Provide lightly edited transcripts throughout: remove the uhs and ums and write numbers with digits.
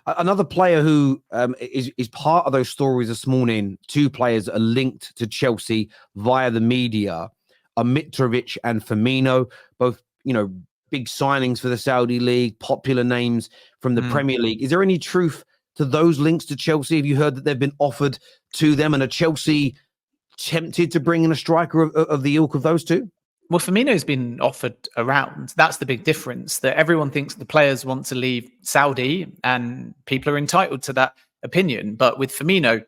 Another player who is part of those stories this morning, two players are linked to Chelsea via the media, are Mitrovic and Firmino, both, big signings for the Saudi League, popular names from the Premier League. Is there any truth to those links to Chelsea? Have you heard that they've been offered to them, and are Chelsea tempted to bring in a striker of the ilk of those two? Well, Firmino's been offered around. That's the big difference, that everyone thinks the players want to leave Saudi, and people are entitled to that opinion. But with Firmino,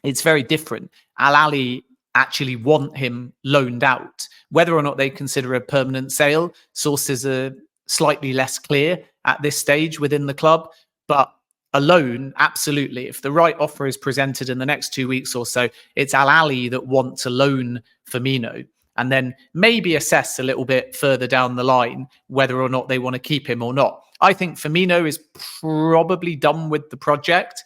it's very different. Al Ahly actually want him loaned out. Whether or not they consider a permanent sale, sources are slightly less clear at this stage within the club. But a loan, absolutely. If the right offer is presented in the next 2 weeks or so, it's Al Ahly that want to loan Firmino, and then maybe assess a little bit further down the line whether or not they want to keep him or not. I think Firmino is probably done with the project.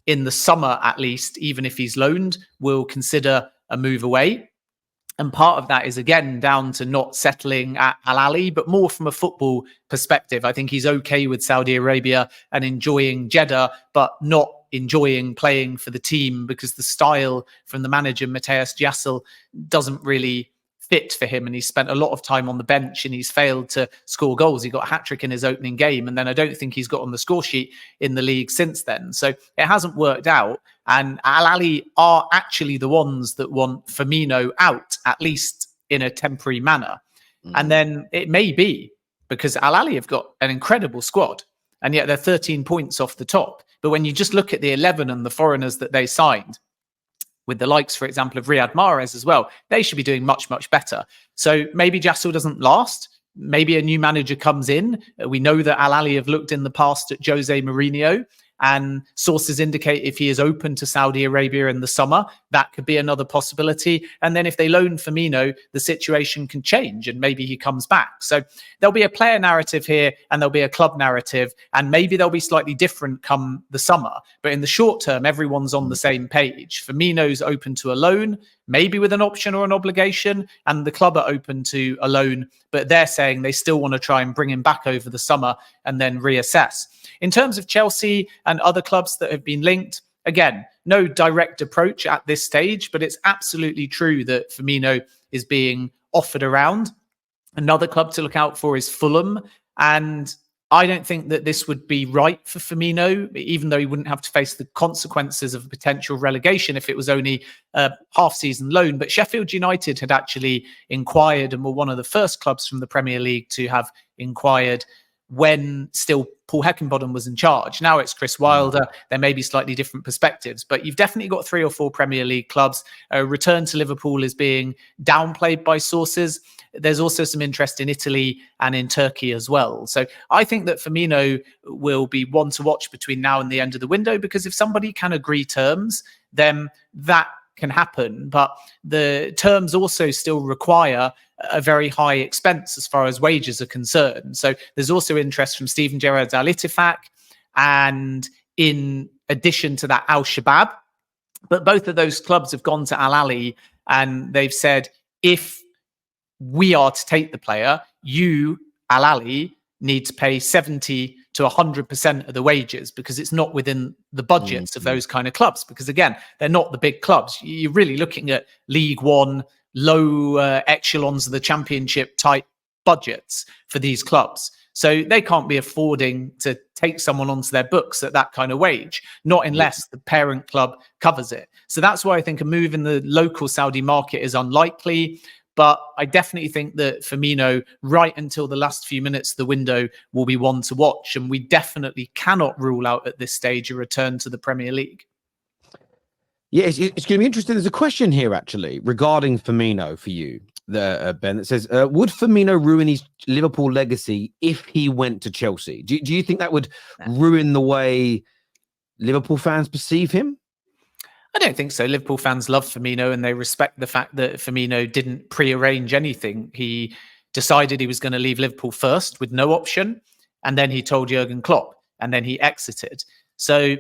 In the summer, at least, even if he's loaned, we'll consider a move away. And part of that is, again, down to not settling at Al Ahly, but more from a football perspective. I think he's okay with Saudi Arabia and enjoying Jeddah, but not enjoying playing for the team, because the style from the manager, Matthias Jassel, doesn't really fit for him. And he's spent a lot of time on the bench and he's failed to score goals. He got a hat-trick in his opening game, and then I don't think he's got on the score sheet in the league since then. So it hasn't worked out. And Al Ahly are actually the ones that want Firmino out, at least in a temporary manner. And then it may be because Al Ahly have got an incredible squad, and yet they're 13 points off the top. But when you just look at the 11 and the foreigners that they signed, with the likes, for example, of Riyad Mahrez as well, they should be doing much, much better. So maybe Jassel doesn't last. Maybe a new manager comes in. We know that Al Ahly have looked in the past at Jose Mourinho, and sources indicate if he is open to Saudi Arabia in the summer, that could be another possibility. And then if they loan Firmino, the situation can change and maybe he comes back. So there'll be a player narrative here and there'll be a club narrative, and maybe they'll be slightly different come the summer. But in the short term, everyone's on the same page. Firmino's open to a loan, maybe with an option or an obligation, and the club are open to a loan, but they're saying they still want to try and bring him back over the summer and then reassess. In terms of Chelsea and other clubs that have been linked, again, no direct approach at this stage, but it's absolutely true that Firmino is being offered around. Another club to look out for is Fulham, and I don't think that this would be right for Firmino, even though he wouldn't have to face the consequences of potential relegation if it was only a half-season loan. But Sheffield United had actually inquired and were one of the first clubs from the Premier League to have inquired when still Paul Heckingbottom was in charge. Now it's Chris Wilder. There may be slightly different perspectives, but you've definitely got 3 or 4 Premier League clubs. A return to Liverpool is being downplayed by sources. There's also some interest in Italy and in Turkey as well. So I think that Firmino will be one to watch between now and the end of the window, because if somebody can agree terms, then that can happen. But the terms also still require a very high expense as far as wages are concerned. So there's also interest from Steven Gerrard Al Ittifaq, and in addition to that, Al Shabab. But both of those clubs have gone to Al Ahly and they've said, if we are to take the player, you, Al Ahly, need to pay 70 to 100% of the wages, because it's not within the budgets of those kind of clubs. Because again, they're not the big clubs. You're really looking at League One, low echelons of the Championship type budgets for these clubs. So they can't be affording to take someone onto their books at that kind of wage, not unless the parent club covers it. So that's why I think a move in the local Saudi market is unlikely. But I definitely think that Firmino, right until the last few minutes of the window, will be one to watch. And we definitely cannot rule out at this stage a return to the Premier League. Yeah, it's going to be interesting. There's a question here, actually, regarding Firmino for you, Ben, that says, would Firmino ruin his Liverpool legacy if he went to Chelsea? Do you think that would ruin the way Liverpool fans perceive him? I don't think so. Liverpool fans love Firmino and they respect the fact that Firmino didn't prearrange anything. He decided he was going to leave Liverpool first with no option, and then he told Jurgen Klopp, and then he exited. So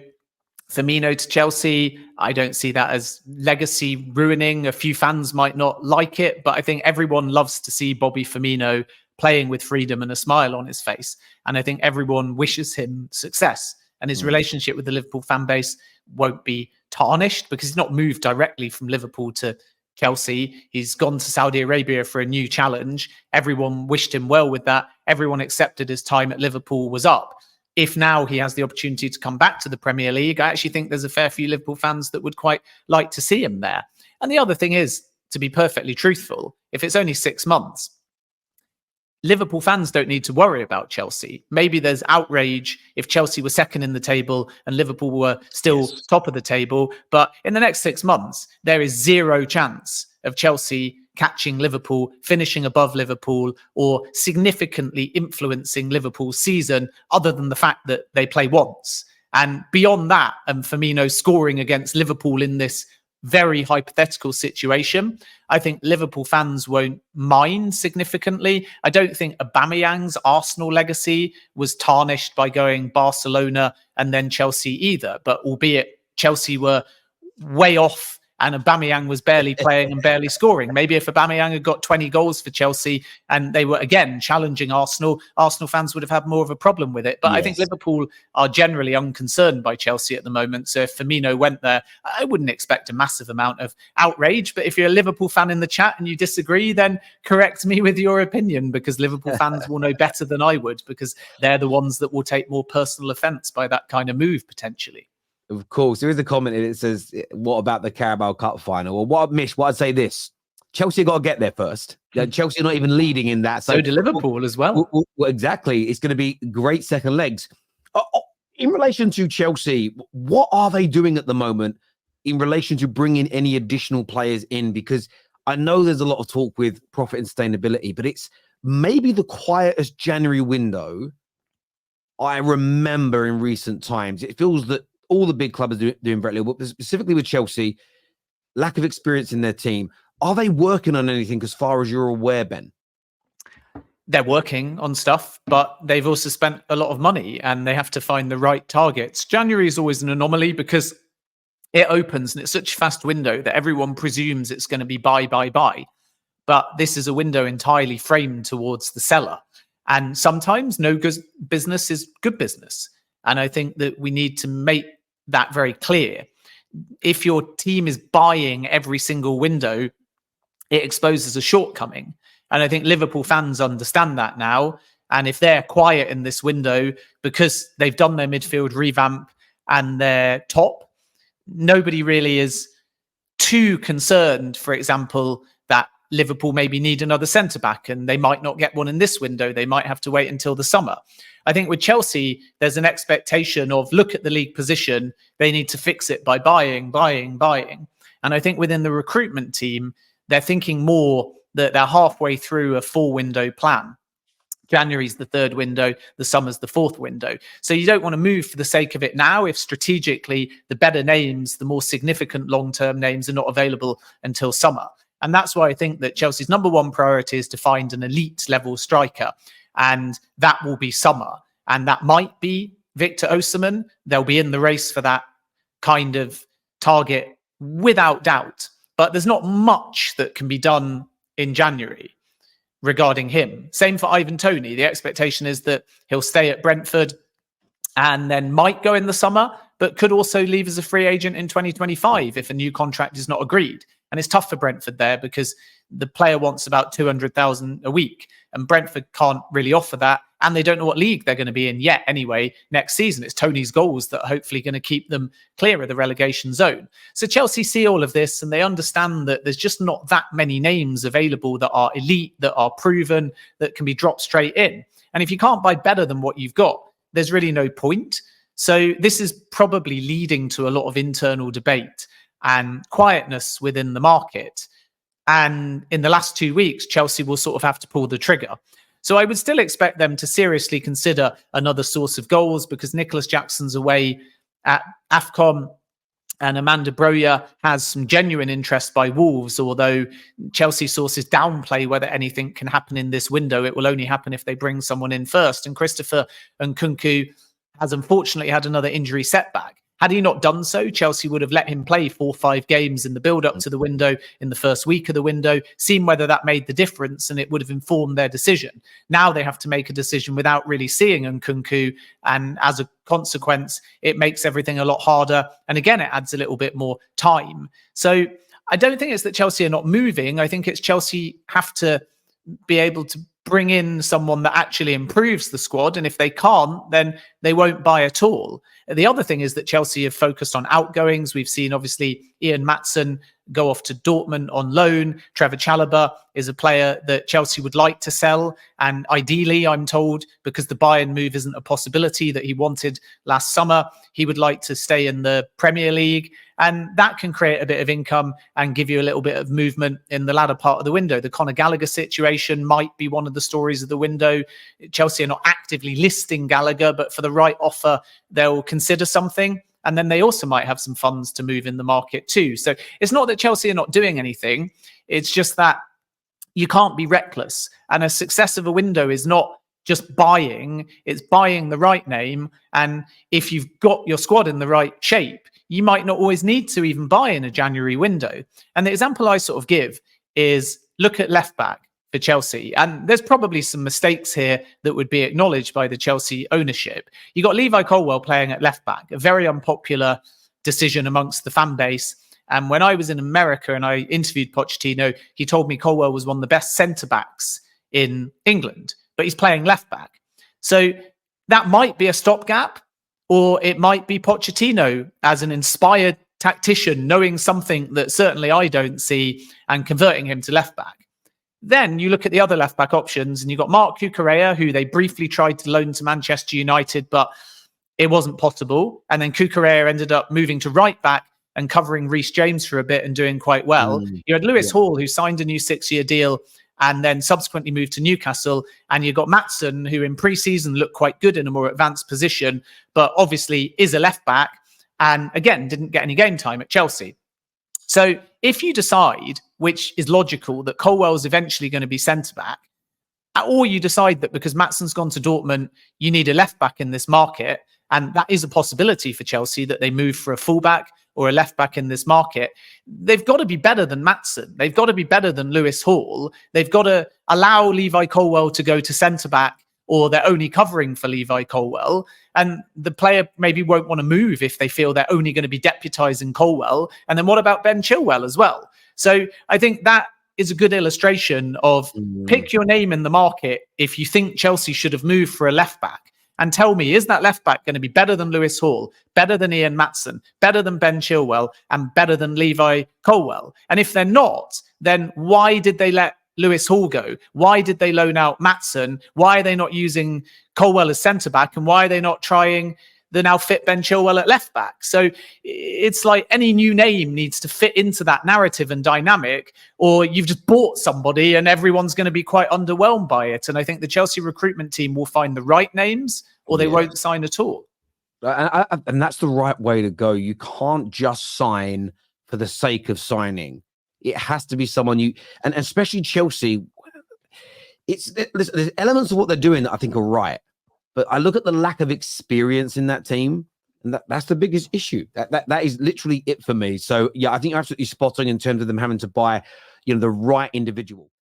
Firmino to Chelsea, I don't see that as legacy ruining. A few fans might not like it, but I think everyone loves to see Bobby Firmino playing with freedom and a smile on his face. And I think everyone wishes him success. And his relationship with the Liverpool fan base won't be tarnished because he's not moved directly from Liverpool to Chelsea. He's gone to Saudi Arabia for a new challenge. Everyone wished him well with that. Everyone accepted his time at Liverpool was up. If now he has the opportunity to come back to the Premier League, I actually think there's a fair few Liverpool fans that would quite like to see him there. And the other thing is, to be perfectly truthful, if it's only 6 months, Liverpool fans don't need to worry about Chelsea. Maybe there's outrage if Chelsea were second in the table and Liverpool were still top of the table. But in the next 6 months, there is zero chance of Chelsea catching Liverpool, finishing above Liverpool, or significantly influencing Liverpool's season other than the fact that they play once. And beyond that, and Firmino scoring against Liverpool in this very hypothetical situation, I think Liverpool fans won't mind significantly. I don't think Aubameyang's Arsenal legacy was tarnished by going Barcelona and then Chelsea either. But albeit Chelsea were way off and Aubameyang was barely playing and barely scoring. Maybe if Aubameyang had got 20 goals for Chelsea and they were, again, challenging Arsenal fans would have had more of a problem with it. But I think Liverpool are generally unconcerned by Chelsea at the moment. So if Firmino went there, I wouldn't expect a massive amount of outrage. But if you're a Liverpool fan in the chat and you disagree, then correct me with your opinion, because Liverpool fans will know better than I would, because they're the ones that will take more personal offence by that kind of move, potentially. Of course, there is a comment and it says, what about the Carabao Cup final? Well, I'd say this. Chelsea got to get there first. Chelsea are not even leading in that. So do Liverpool as well. Exactly. It's going to be great second legs. In relation to Chelsea, what are they doing at the moment in relation to bringing any additional players in? Because I know there's a lot of talk with profit and sustainability, but it's maybe the quietest January window I remember in recent times. It feels that all the big clubs are doing very well, but specifically with Chelsea, lack of experience in their team. Are they working on anything as far as you're aware, Ben? They're working on stuff, but they've also spent a lot of money and they have to find the right targets. January is always an anomaly because it opens and it's such a fast window that everyone presumes it's going to be buy. But this is a window entirely framed towards the seller. And sometimes no good business is good business. And I think that we need to make that very clear. If your team is buying every single window, it exposes a shortcoming. And I think Liverpool fans understand that now. And if they're quiet in this window because they've done their midfield revamp and they're top, nobody really is too concerned, for example, that Liverpool maybe need another centre-back and they might not get one in this window. They might have to wait until the summer. I think with Chelsea, there's an expectation of look at the league position. They need to fix it by buying. And I think within the recruitment team, they're thinking more that they're halfway through a 4-window plan. January's the 3rd window, the summer's the 4th window. So you don't want to move for the sake of it now if strategically the better names, the more significant long-term names are not available until summer. And that's why I think that Chelsea's number one priority is to find an elite level striker. And that will be summer. And that might be Victor Osimhen. They'll be in the race for that kind of target without doubt. But there's not much that can be done in January regarding him. Same for Ivan Toney. The expectation is that he'll stay at Brentford and then might go in the summer, but could also leave as a free agent in 2025 if a new contract is not agreed. And it's tough for Brentford there because the player wants about 200,000 a week and Brentford can't really offer that. And they don't know what league they're going to be in yet anyway next season. It's Tony's goals that are hopefully going to keep them clear of the relegation zone. So Chelsea see all of this and they understand that there's just not that many names available that are elite, that are proven, that can be dropped straight in. And if you can't buy better than what you've got, there's really no point. So this is probably leading to a lot of internal debate and quietness within the market. And in the last 2 weeks, Chelsea will sort of have to pull the trigger. So I would still expect them to seriously consider another source of goals because Nicholas Jackson's away at AFCON and Amanda Broya has some genuine interest by Wolves, although Chelsea sources downplay whether anything can happen in this window. It will only happen if they bring someone in first. And Christopher Nkunku has unfortunately had another injury setback. Had he not done so, Chelsea would have let him play 4 or 5 games in the build-up to the window, in the first week of the window, seen whether that made the difference, and it would have informed their decision. Now they have to make a decision without really seeing Nkunku, and as a consequence, it makes everything a lot harder. And again, it adds a little bit more time. So I don't think it's that Chelsea are not moving. I think it's Chelsea have to be able to bring in someone that actually improves the squad. And if they can't, then they won't buy at all. The other thing is that Chelsea have focused on outgoings. We've seen, obviously, Ian Maatsen go off to Dortmund on loan. Trevor Chalobah is a player that Chelsea would like to sell. And ideally, I'm told, because the Bayern move isn't a possibility that he wanted last summer, he would like to stay in the Premier League. And that can create a bit of income and give you a little bit of movement in the latter part of the window. The Conor Gallagher situation might be one of the stories of the window. Chelsea are not actively listing Gallagher, but for the right offer, they'll consider something. And then they also might have some funds to move in the market too. So it's not that Chelsea are not doing anything. It's just that you can't be reckless. And a success of a window is not just buying, it's buying the right name. And if you've got your squad in the right shape, you might not always need to even buy in a January window. And the example I sort of give is look at left back for Chelsea. And there's probably some mistakes here that would be acknowledged by the Chelsea ownership. You got Levi Colwill playing at left back, a very unpopular decision amongst the fan base. And when I was in America and I interviewed Pochettino, he told me Colwill was one of the best centre backs in England, but he's playing left back. So that might be a stopgap, or it might be Pochettino as an inspired tactician, knowing something that certainly I don't see, and converting him to left back. Then you look at the other left back options, and you've got Marc Cucurella, who they briefly tried to loan to Manchester United, but it wasn't possible. And then Cucurella ended up moving to right back and covering Reece James for a bit and doing quite well. You had Lewis Hall, who signed a new 6-year deal and then subsequently moved to Newcastle. And you got Maatsen, who in pre-season looked quite good in a more advanced position, but obviously is a left back and again, didn't get any game time at Chelsea. So if you decide, which is logical, that Colwill is eventually going to be centre back, or you decide that because Maatsen's gone to Dortmund, you need a left back in this market, and that is a possibility for Chelsea that they move for a fullback or a left back in this market, they've got to be better than Maatsen. They've got to be better than Lewis Hall. They've got to allow Levi Colwill to go to centre back, or they're only covering for Levi Colwill. And the player maybe won't want to move if they feel they're only going to be deputising Colwill. And then what about Ben Chilwell as well? So I think that is a good illustration of pick your name in the market if you think Chelsea should have moved for a left back. And tell me, is that left back going to be better than Lewis Hall, better than Ian Maatsen, better than Ben Chilwell, and better than Levi Colwill? And if they're not, then why did they let Lewis Hall go? Why did they loan out Maatsen? Why are they not using Colwill as centre-back? And why are they not trying the now fit Ben Chilwell at left-back? So it's like any new name needs to fit into that narrative and dynamic, or you've just bought somebody and everyone's going to be quite underwhelmed by it. And I think the Chelsea recruitment team will find the right names, or they won't sign at all. And that's the right way to go. You can't just sign for the sake of signing. It has to be someone and especially Chelsea. There's elements of what they're doing that I think are right, but I look at the lack of experience in that team, and that's the biggest issue. That is literally it for me. So yeah, I think you're absolutely spot on in terms of them having to buy, the right individual.